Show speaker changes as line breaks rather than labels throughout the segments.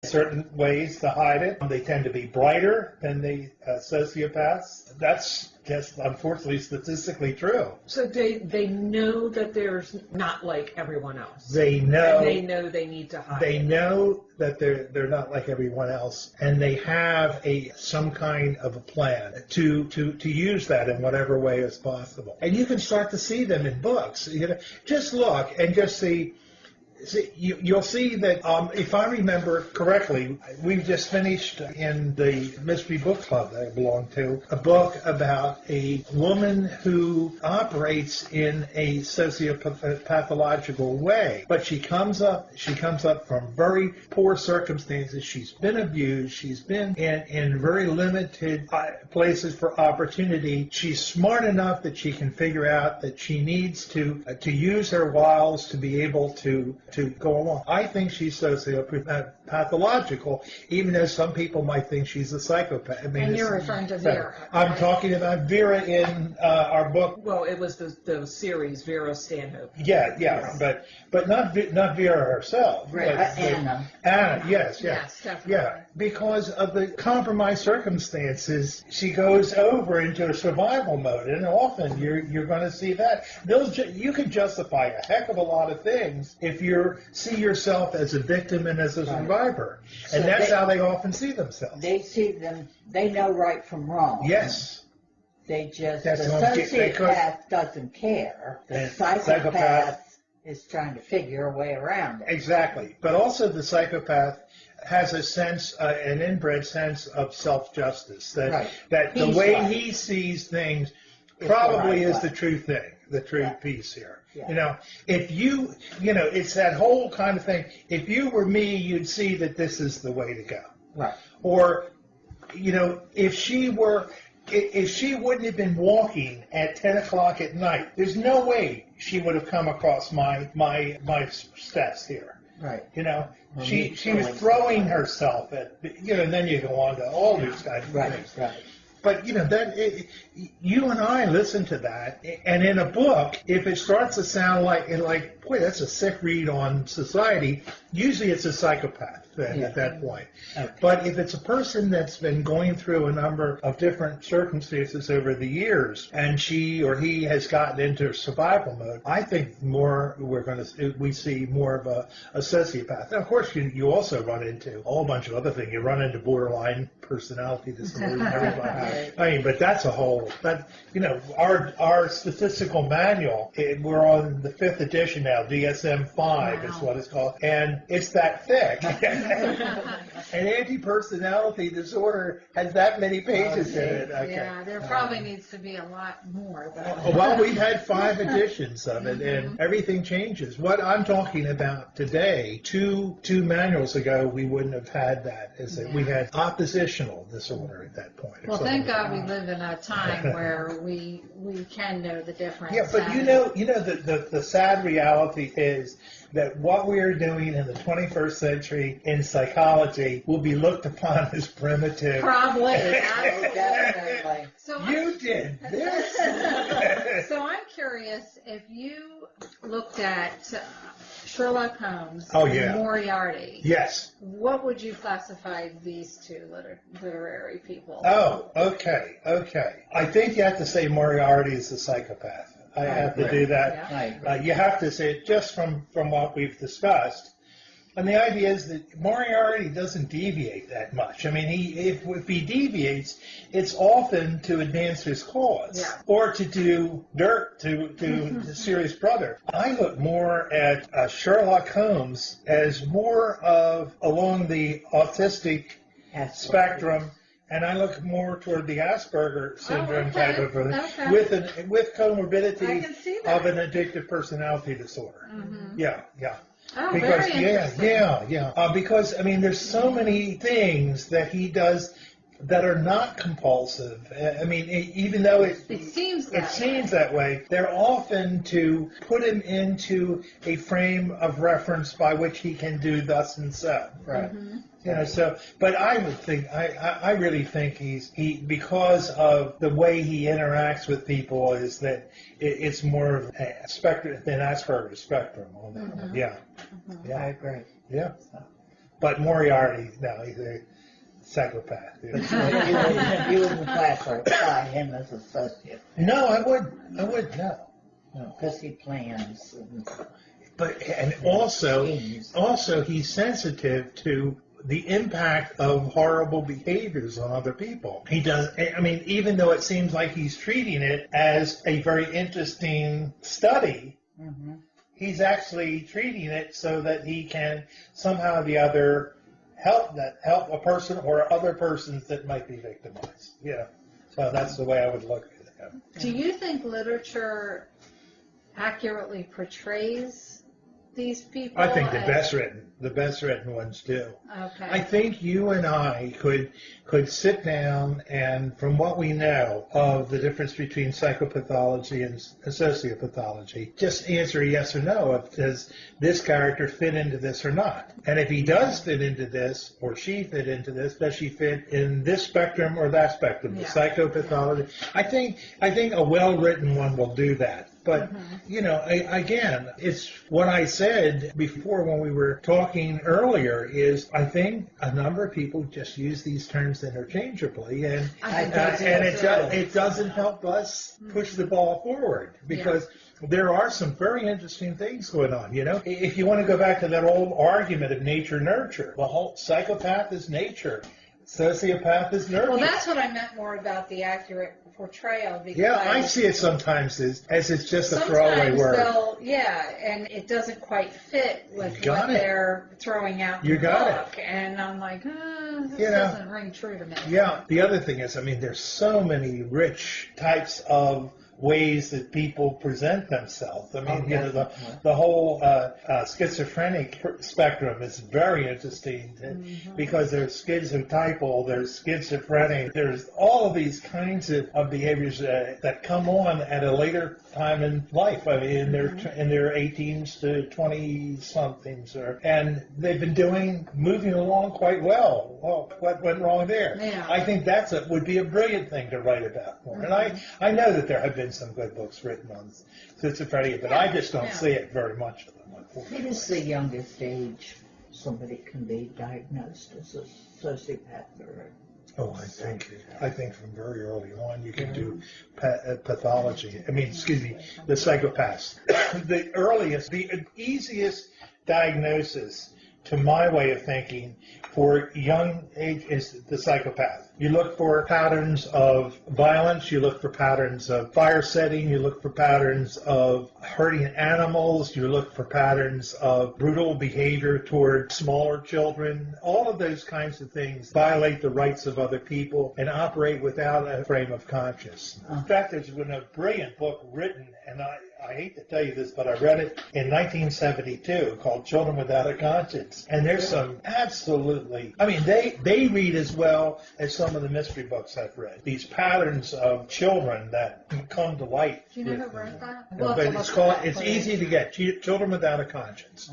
certain ways to hide it. They tend to be brighter than the sociopaths. That's just unfortunately statistically true.
So they know that there's not like everyone else.
They know.
And they know they need to hide.
They know that they're not like everyone else, and they have some kind of a plan to use that in whatever way is possible. And you can start to see them in books. Just look and just see. You'll see that, if I remember correctly, we've just finished in the Mystery Book Club that I belong to, a book about a woman who operates in a sociopathological way. But she comes up from very poor circumstances. She's been abused. She's been in very limited places for opportunity. She's smart enough that she can figure out that she needs to use her wiles to be able to go along. I think she's sociopathological, even though some people might think she's a psychopath. I mean,
and you're referring to Vera.
I'm talking about Vera in our book.
Well, it was the series Vera Stanhope.
Yeah, but not Vera herself.
Right, Anna.
Anna, yes,
definitely.
Yeah, because of the compromised circumstances, she goes over into a survival mode, and often you're going to see that. You can justify a heck of a lot of things if you see yourself as a victim and as a survivor, and so that's how they often see themselves.
They see them. They know right from wrong.
Yes.
They just the sociopath doesn't care. The psychopath is trying to figure a way around it.
Exactly, but also the psychopath has a sense, an inbred sense of self-justice. That the way he sees things probably is the true thing, the true piece here. Yeah. If it's that whole kind of thing. If you were me, you'd see that this is the way to go.
Right.
Or, if she wouldn't have been walking at 10 o'clock at night, there's no way she would have come across my steps here.
Right.
She was throwing herself at, and then you go on to all these kinds of things.
Right.
But, you and I listen to that, and in a book, if it starts to sound like, boy, that's a sick read on society, usually it's a psychopath at that point. Okay. But if it's a person that's been going through a number of different circumstances over the years, and she or he has gotten into survival mode, I think we see more of a sociopath. And of course, you also run into a whole bunch of other things. You run into borderline personality disorder and everything. I mean, but that's a whole, our statistical manual, we're on the 5th edition now, DSM-5 is what it's called, and it's that thick. An anti-personality disorder has that many pages in it. Okay.
Yeah, there probably needs to be a lot more.
Well, we've had 5 editions of it, and everything changes. What I'm talking about today, two manuals ago, we wouldn't have had that. We had oppositional disorder at that point.
Well, thank God we live in a time where we can know the difference.
Yeah, but the sad reality is that what we are doing in the 21st century in psychology will be looked upon as primitive.
Probably.
Definitely.
So
you did this.
So I'm curious if you looked at Sherlock Holmes
and
Moriarty.
Yes.
What would you classify these two literary people?
Oh, okay. I think you have to say Moriarty is a psychopath. I have to do that.
Yeah.
You have to say it just from what we've discussed. And the idea is that Moriarty doesn't deviate that much. I mean, if he deviates, it's often to advance his cause or to do dirt to the serious brother. I look more at Sherlock Holmes as more of along the autistic spectrum. And I look more toward the Asperger syndrome type of with comorbidity of an addictive personality disorder. Mm-hmm. Yeah.
Oh,
because
very interesting.
Because I mean, there's so many things that he does that are not compulsive. I mean, even though it seems that way, they're often to put him into a frame of reference by which he can do thus and so. Right. Mm-hmm. But I would think, I really think he because of the way he interacts with people is that it's more of a spectrum than Asperger's spectrum on that. Mm-hmm. Yeah.
I agree.
Yeah. But Moriarty, no, he's a psychopath.
You wouldn't classify him as a sociopath.
No, I wouldn't, no.
Because he plans.
And also he's sensitive to the impact of horrible behaviors on other people. He does, I mean, even though it seems like he's treating it as a very interesting study, he's actually treating it so that he can somehow or the other help a person or other persons that might be victimized. Yeah. So that's the way I would look at it.
Do you think literature accurately portrays these people?
I think the best written ones do.
Okay.
I think you and I could sit down and, from what we know of the difference between psychopathology and sociopathology, just answer yes or no if does this character fit into this or not. And if he does fit into this, or she fit into this, does she fit in this spectrum or that spectrum? The psychopathology. I think a well-written one will do that. But, you know, again, it's what I said before when we were talking earlier is I think a number of people just use these terms interchangeably, and it doesn't help us push the ball forward because there are some very interesting things going on, you know. If you want to go back to that old argument of nature-nurture, the whole psychopath is nature. Sociopath is nurture.
Well, that's what I meant more about the accurate portrayal. Because
I see it sometimes as it's just a throwaway word.
And it doesn't quite fit with what they're throwing out in the book. And I'm like, this doesn't ring true to me.
Yeah, the other thing is, I mean, there's so many rich types of ways that people present themselves. I mean, the whole schizophrenic spectrum is very interesting because there's schizotypal, there's schizophrenic, there's all of these kinds of behaviors that come on at a later time in life. I mean, in their 18s to 20-somethings, and they've been moving along quite well. Well, what went wrong there?
Yeah.
I think would be a brilliant thing to write about more. And I know that there have been some good books written on schizophrenia, but I just don't see it very much of them.
What is the youngest age somebody can be diagnosed as a sociopath or
I think from very early on you can do pathology. I mean, the psychopaths. The easiest diagnosis, to my way of thinking, for young age is the psychopath. You look for patterns of violence, you look for patterns of fire setting, you look for patterns of hurting animals, you look for patterns of brutal behavior toward smaller children. All of those kinds of things violate the rights of other people and operate without a frame of conscience. In fact, there's been a brilliant book written, and I hate to tell you this, but I read it in 1972 called Children Without a Conscience. And there's some absolutely, I mean, they read as well as some of the mystery books I've read. These patterns of children that come to light.
Do you know who wrote that?
But it's easy to get. Children Without a Conscience.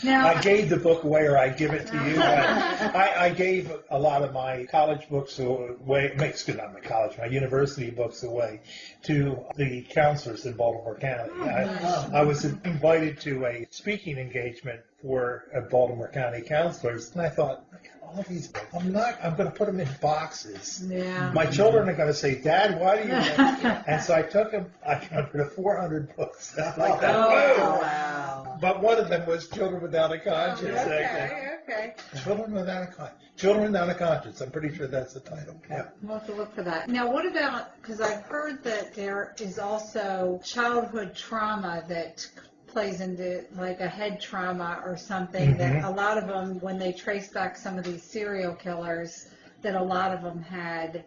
Now,
I gave the book away, or I give it to you. I gave a lot of my college books away, my university books away to the counselors in Baltimore County. I was invited to a speaking engagement for Baltimore County counselors, and I thought, all these books, I'm going to put them in boxes.
Yeah.
My children are going to say, Dad, why do you And so I took them, I counted 400 books. Like that.
Oh, wow.
But one of them was Children Without a Conscience.
Okay.
Children Without a Conscience. I'm pretty sure that's the title. Yeah.
We'll have to look for that. Now, what about, because I've heard that there is also childhood trauma that plays into like a head trauma or something, that a lot of them, when they trace back some of these serial killers, that a lot of them had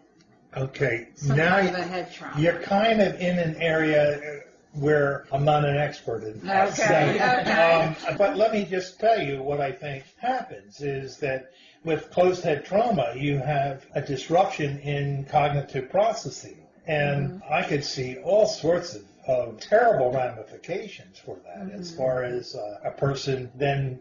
some kind of a head trauma.
You're kind of in an area where I'm not an expert in that.
Okay.
But let me just tell you what I think happens is that with closed head trauma, you have a disruption in cognitive processing. And I could see all sorts of terrible ramifications for that, as far as a person then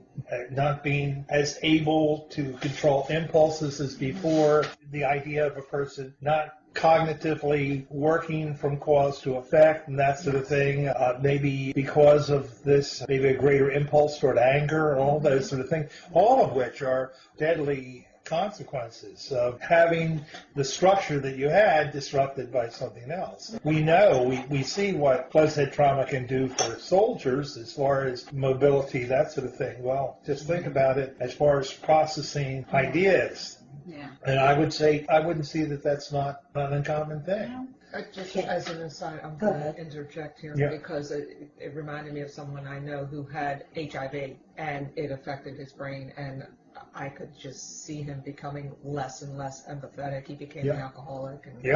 not being as able to control impulses as before, the idea of a person not cognitively working from cause to effect and that sort of thing. Maybe because of this, maybe a greater impulse toward anger and all those sort of things, all of which are deadly consequences of having the structure that you had disrupted by something else. We know, we see what close-head trauma can do for soldiers as far as mobility, that sort of thing. Well, just think about it as far as processing ideas.
Yeah.
And I would say, I wouldn't see that that's not an uncommon thing.
Just as an aside, I'm going to interject here because it reminded me of someone I know who had HIV and it affected his brain, and I could just see him becoming less and less empathetic. He became an alcoholic. And,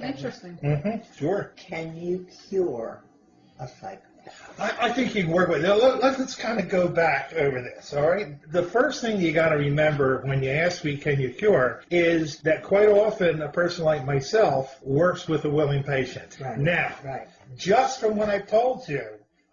Interesting.
Sure.
Can you cure a psychopath?
I think you can work with it. Now, let's kind of go back over this, all right? The first thing you got to remember when you ask me, can you cure, is that quite often a person like myself works with a willing patient.
Right.
Now,
Right.
just from what I've told you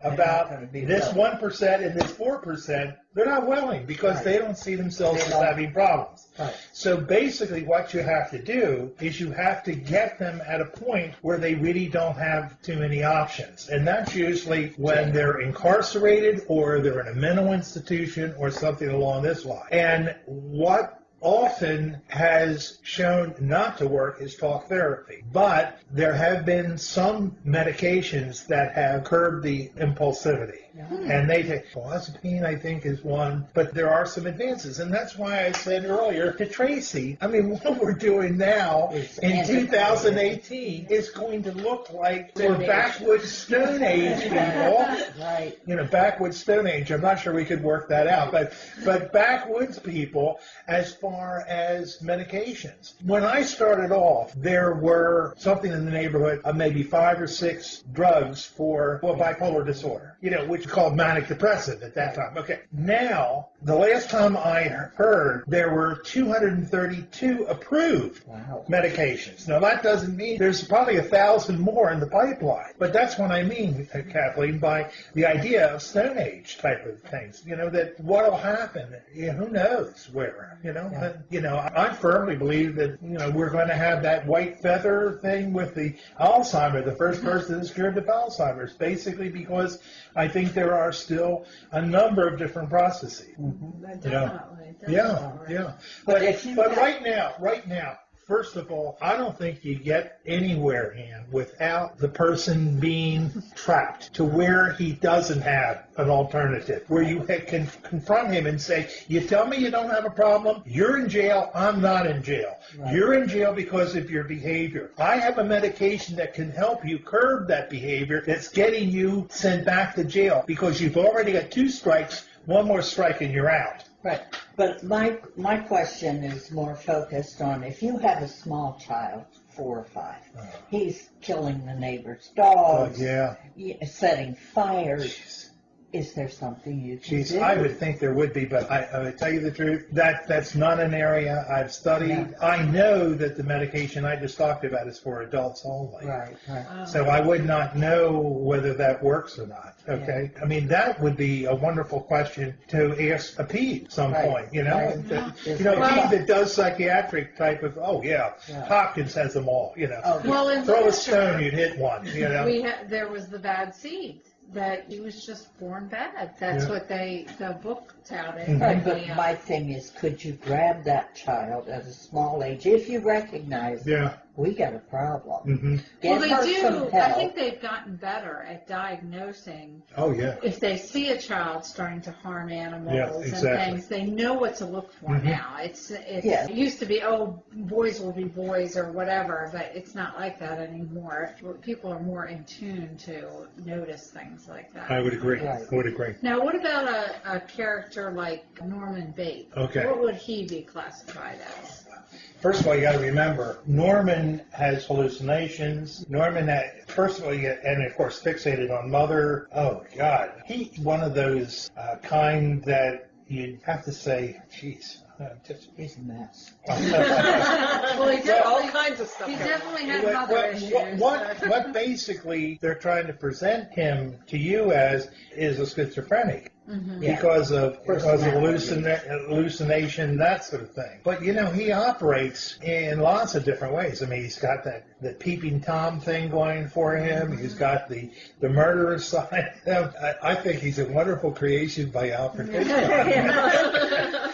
about this 1% and this 4%, they're not willing because they don't see themselves as having problems.
Right.
So basically what you have to do is you have to get them at a point where they really don't have too many options. And that's usually when they're incarcerated or they're in a mental institution or something along this line. And what often has shown not to work is talk therapy. But there have been some medications that have curbed the impulsivity. And they take, clozapine, I think, is one, but there are some advances. And that's why I said earlier to Tracy, I mean, what we're doing now in 2018 is going to look like we're backwoods Stone Age people.
Right.
You know, backwoods Stone Age. I'm not sure we could work that out, but backwoods people as far as medications. When I started off, there were something in the neighborhood of maybe 5 or 6 drugs for bipolar disorder, you know, which called manic depressive at that time. Okay. Now, the last time I heard, there were 232 approved medications. Now, that doesn't mean there's probably 1,000 more in the pipeline, but that's what I mean, Kathleen, by the idea of Stone Age type of things. You know, that what'll happen, you know, who knows where, you know. But, you know, I firmly believe that, you know, we're going to have that white feather thing with the Alzheimer, the first person that's cured of Alzheimer's, basically because I think there are still a number of different processes.
Definitely.
Yeah. But right now, first of all, I don't think you get anywhere, Ann, without the person being trapped to where he doesn't have an alternative, where you can confront him and say, you tell me you don't have a problem, you're in jail, I'm not in jail. Right. You're in jail because of your behavior. I have a medication that can help you curb that behavior that's getting you sent back to jail because you've already got 2 strikes, 1 more strike and you're out.
Right. But my question is more focused on if you have a small child, 4 or 5, he's killing the neighbor's dogs, setting fires. Is there something you can do?
I would think there would be, but I would tell you the truth, that's not an area I've studied. Yeah. I know that the medication I just talked about is for adults only.
Right.
So I would not know whether that works or not, okay? Yeah. I mean, that would be a wonderful question to ask a pede at some point, you know? Right. You know, a pede that does psychiatric type of, Hopkins has them all, you know. Throw a stone, you'd hit one, you know.
There was the bad seed. That he was just born bad. That's what the book touted.
Right, but my thing is, could you grab that child at a small age if you recognize we got a problem?
Well, they do. I think they've gotten better at diagnosing. If they see a child starting to harm animals and things, they know what to look for now. It used to be, boys will be boys or whatever, but it's not like that anymore. People are more in tune to notice things like that.
I would agree. Right. I would agree.
Now, what about a character like Norman Bates?
Okay.
What would he be classified as?
First of all, you got to remember, Norman has hallucinations. Norman, first of all, and of course, fixated on mother. Oh, God. He's one of those kind that you'd have to say, geez,
He's a mess.
Well, he did all kinds of stuff.
He definitely had mother issues.
What basically they're trying to present him to you as is a schizophrenic.
Mm-hmm.
Because of hallucination, that sort of thing. But he operates in lots of different ways. I mean, he's got the peeping Tom thing going for him. He's got the murderous side of him. I think he's a wonderful creation by Alfred Hitchcock.